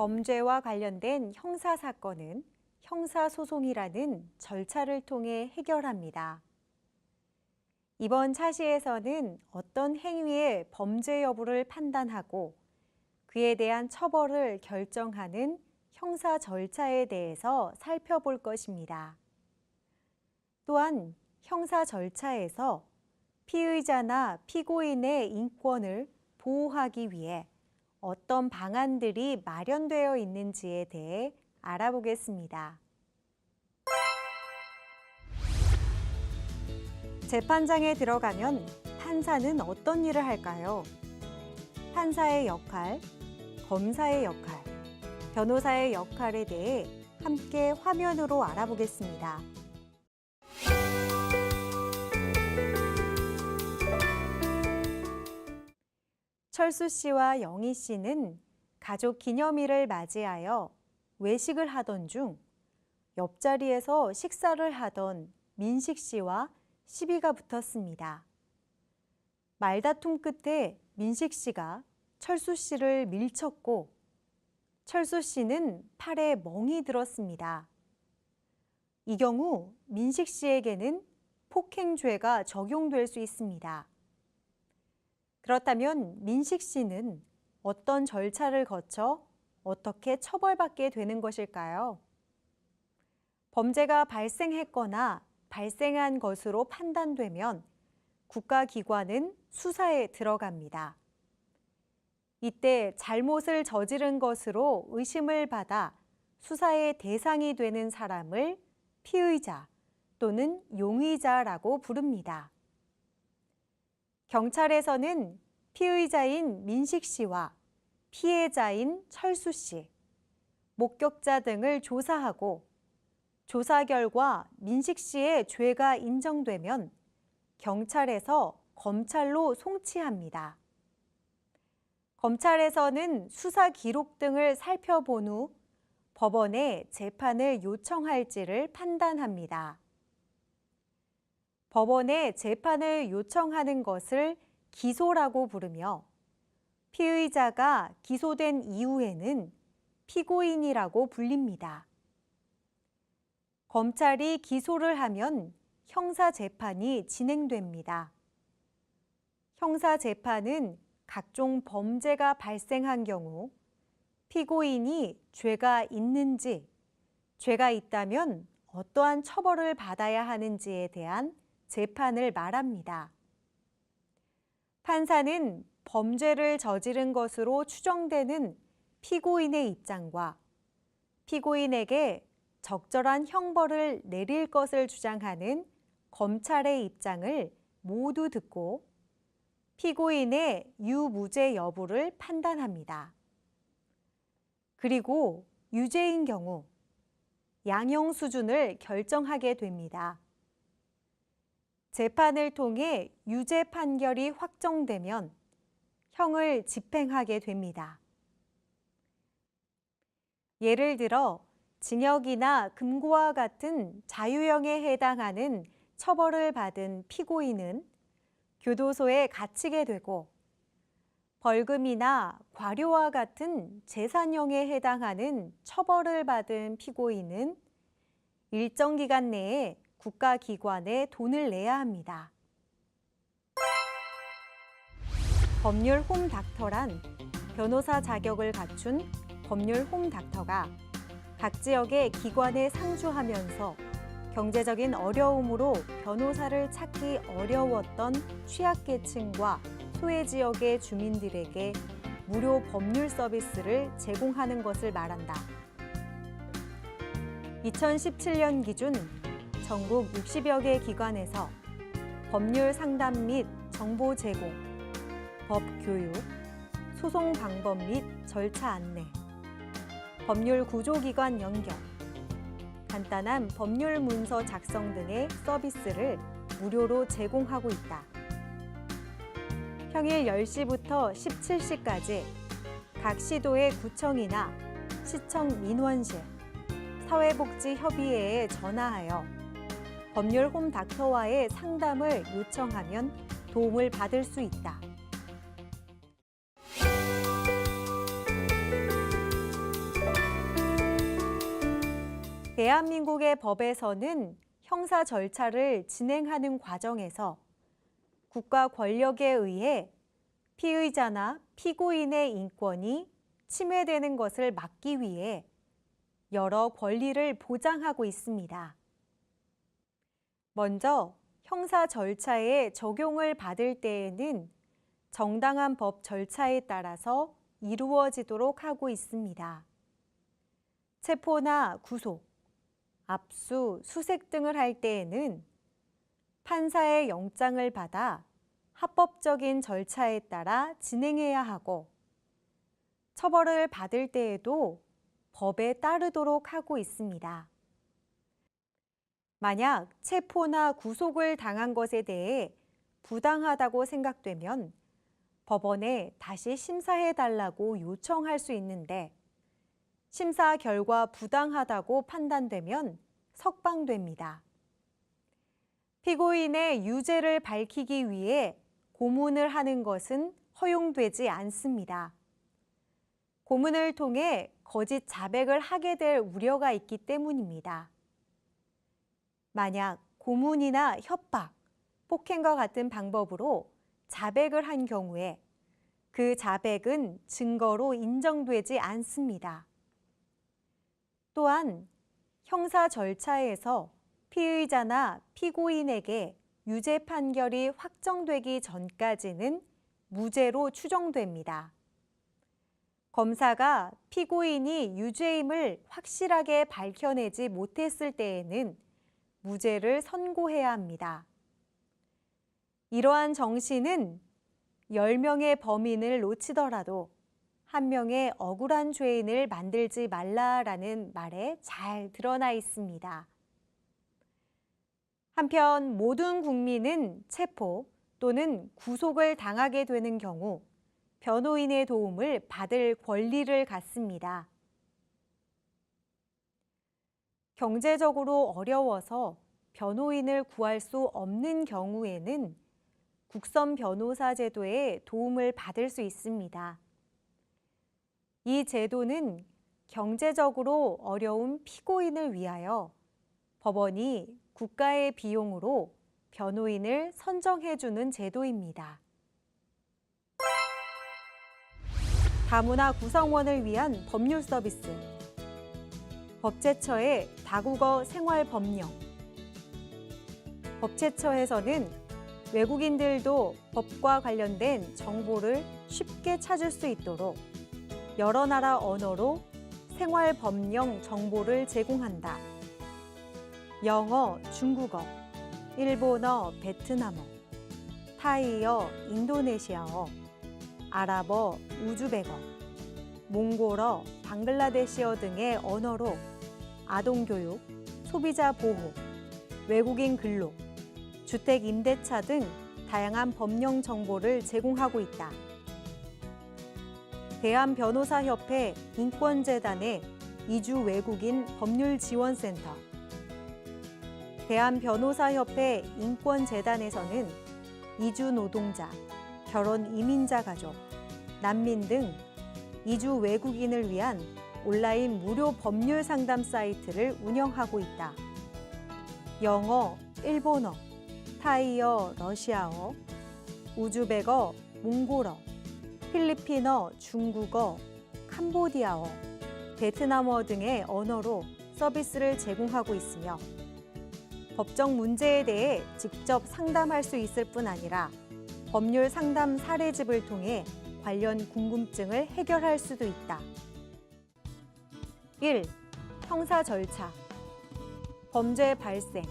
범죄와 관련된 형사사건은 형사소송이라는 절차를 통해 해결합니다. 이번 차시에서는 어떤 행위의 범죄 여부를 판단하고 그에 대한 처벌을 결정하는 형사 절차에 대해서 살펴볼 것입니다. 또한 형사 절차에서 피의자나 피고인의 인권을 보호하기 위해 어떤 방안들이 마련되어 있는지에 대해 알아보겠습니다. 재판장에 들어가면 판사는 어떤 일을 할까요? 판사의 역할, 검사의 역할, 변호사의 역할에 대해 함께 화면으로 알아보겠습니다. 철수 씨와 영희 씨는 가족 기념일을 맞이하여 외식을 하던 중 옆자리에서 식사를 하던 민식 씨와 시비가 붙었습니다. 말다툼 끝에 민식 씨가 철수 씨를 밀쳤고 철수 씨는 팔에 멍이 들었습니다. 이 경우 민식 씨에게는 폭행죄가 적용될 수 있습니다. 그렇다면 민식 씨는 어떤 절차를 거쳐 어떻게 처벌받게 되는 것일까요? 범죄가 발생했거나 발생한 것으로 판단되면 국가기관은 수사에 들어갑니다. 이때 잘못을 저지른 것으로 의심을 받아 수사의 대상이 되는 사람을 피의자 또는 용의자라고 부릅니다. 경찰에서는 피의자인 민식 씨와 피해자인 철수 씨, 목격자 등을 조사하고 조사 결과 민식 씨의 죄가 인정되면 경찰에서 검찰로 송치합니다. 검찰에서는 수사 기록 등을 살펴본 후 법원에 재판을 요청할지를 판단합니다. 법원에 재판을 요청하는 것을 기소라고 부르며 피의자가 기소된 이후에는 피고인이라고 불립니다. 검찰이 기소를 하면 형사재판이 진행됩니다. 형사재판은 각종 범죄가 발생한 경우 피고인이 죄가 있는지, 죄가 있다면 어떠한 처벌을 받아야 하는지에 대한 재판을 말합니다. 판사는 범죄를 저지른 것으로 추정되는 피고인의 입장과 피고인에게 적절한 형벌을 내릴 것을 주장하는 검찰의 입장을 모두 듣고 피고인의 유무죄 여부를 판단합니다. 그리고 유죄인 경우 양형 수준을 결정하게 됩니다. 재판을 통해 유죄 판결이 확정되면 형을 집행하게 됩니다. 예를 들어 징역이나 금고와 같은 자유형에 해당하는 처벌을 받은 피고인은 교도소에 갇히게 되고 벌금이나 과료와 같은 재산형에 해당하는 처벌을 받은 피고인은 일정 기간 내에 국가기관에 돈을 내야 합니다. 법률 홈닥터란 변호사 자격을 갖춘 법률 홈닥터가 각 지역의 기관에 상주하면서 경제적인 어려움으로 변호사를 찾기 어려웠던 취약계층과 소외지역의 주민들에게 무료 법률 서비스를 제공하는 것을 말한다. 2017년 기준 전국 60여 개 기관에서 법률 상담 및 정보 제공, 법 교육, 소송 방법 및 절차 안내, 법률 구조기관 연결, 간단한 법률 문서 작성 등의 서비스를 무료로 제공하고 있다. 평일 10시부터 17시까지 각 시도의 구청이나 시청 민원실, 사회복지협의회에 전화하여 법률 홈닥터와의 상담을 요청하면 도움을 받을 수 있다. 대한민국의 법에서는 형사 절차를 진행하는 과정에서 국가 권력에 의해 피의자나 피고인의 인권이 침해되는 것을 막기 위해 여러 권리를 보장하고 있습니다. 먼저 형사 절차에 적용을 받을 때에는 정당한 법 절차에 따라서 이루어지도록 하고 있습니다. 체포나 구속, 압수, 수색 등을 할 때에는 판사의 영장을 받아 합법적인 절차에 따라 진행해야 하고, 처벌을 받을 때에도 법에 따르도록 하고 있습니다. 만약 체포나 구속을 당한 것에 대해 부당하다고 생각되면 법원에 다시 심사해달라고 요청할 수 있는데, 심사 결과 부당하다고 판단되면 석방됩니다. 피고인의 유죄를 밝히기 위해 고문을 하는 것은 허용되지 않습니다. 고문을 통해 거짓 자백을 하게 될 우려가 있기 때문입니다. 만약 고문이나 협박, 폭행과 같은 방법으로 자백을 한 경우에 그 자백은 증거로 인정되지 않습니다. 또한 형사 절차에서 피의자나 피고인에게 유죄 판결이 확정되기 전까지는 무죄로 추정됩니다. 검사가 피고인이 유죄임을 확실하게 밝혀내지 못했을 때에는 무죄를 선고해야 합니다. 이러한 정신은 10명의 범인을 놓치더라도 1명의 억울한 죄인을 만들지 말라라는 말에 잘 드러나 있습니다. 한편 모든 국민은 체포 또는 구속을 당하게 되는 경우 변호인의 도움을 받을 권리를 갖습니다. 경제적으로 어려워서 변호인을 구할 수 없는 경우에는 국선 변호사 제도의 도움을 받을 수 있습니다. 이 제도는 경제적으로 어려운 피고인을 위하여 법원이 국가의 비용으로 변호인을 선정해주는 제도입니다. 다문화 구성원을 위한 법률 서비스, 법제처의 다국어 생활 법령. 법제처에서는 외국인들도 법과 관련된 정보를 쉽게 찾을 수 있도록 여러 나라 언어로 생활 법령 정보를 제공한다. 영어, 중국어, 일본어, 베트남어, 타이어, 인도네시아어, 아랍어, 우즈베거, 몽골어, 방글라데시어 등의 언어로 아동교육, 소비자 보호, 외국인 근로, 주택 임대차 등 다양한 법령 정보를 제공하고 있다. 대한변호사협회 인권재단의 이주 외국인 법률지원센터, 대한변호사협회 인권재단에서는 이주 노동자, 결혼 이민자 가족, 난민 등 이주 외국인을 위한 온라인 무료 법률 상담 사이트를 운영하고 있다. 영어, 일본어, 타이어, 러시아어, 우즈베거, 몽골어, 필리핀어, 중국어, 캄보디아어, 베트남어 등의 언어로 서비스를 제공하고 있으며 법적 문제에 대해 직접 상담할 수 있을 뿐 아니라 법률 상담 사례집을 통해 관련 궁금증을 해결할 수도 있다. 1. 형사 절차. 범죄 발생,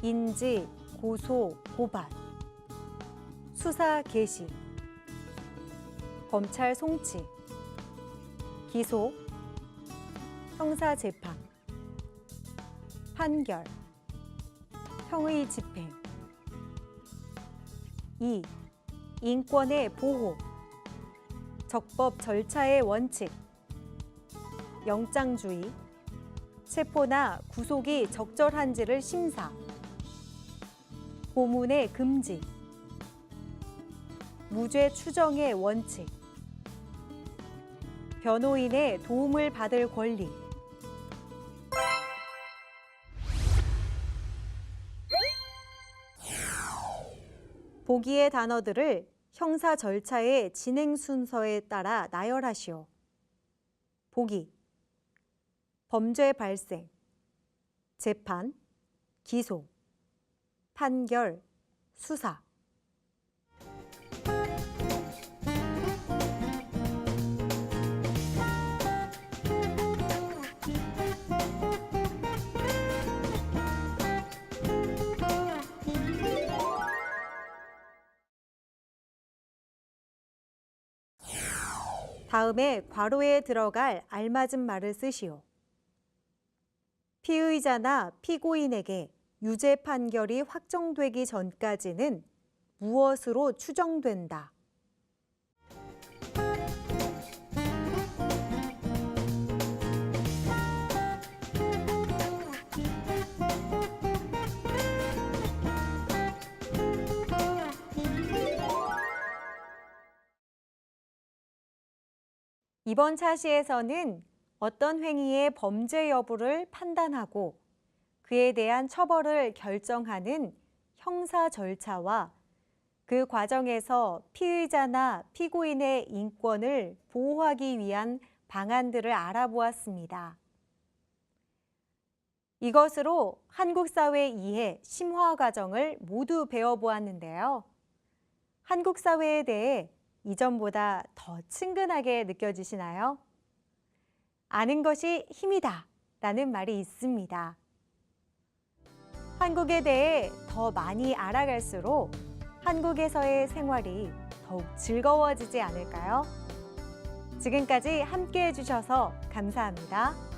인지, 고소, 고발, 수사 개시, 검찰 송치, 기소, 형사 재판, 판결, 형의 집행. 2. 인권의 보호, 적법 절차의 원칙, 영장주의, 체포나 구속이 적절한지를 심사, 고문의 금지, 무죄 추정의 원칙, 변호인의 도움을 받을 권리. 보기의 단어들을 형사 절차의 진행 순서에 따라 나열하시오. 보기, 범죄 발생, 재판, 기소, 판결, 수사. 다음에 괄호에 들어갈 알맞은 말을 쓰시오. 피의자나 피고인에게 유죄 판결이 확정되기 전까지는 무엇으로 추정된다. 이번 차시에서는 어떤 행위의 범죄 여부를 판단하고 그에 대한 처벌을 결정하는 형사 절차와 그 과정에서 피의자나 피고인의 인권을 보호하기 위한 방안들을 알아보았습니다. 이것으로 한국 사회 이해 심화 과정을 모두 배워보았는데요. 한국 사회에 대해 이전보다 더 친근하게 느껴지시나요? 아는 것이 힘이다 라는 말이 있습니다. 한국에 대해 더 많이 알아갈수록 한국에서의 생활이 더욱 즐거워지지 않을까요? 지금까지 함께 해주셔서 감사합니다.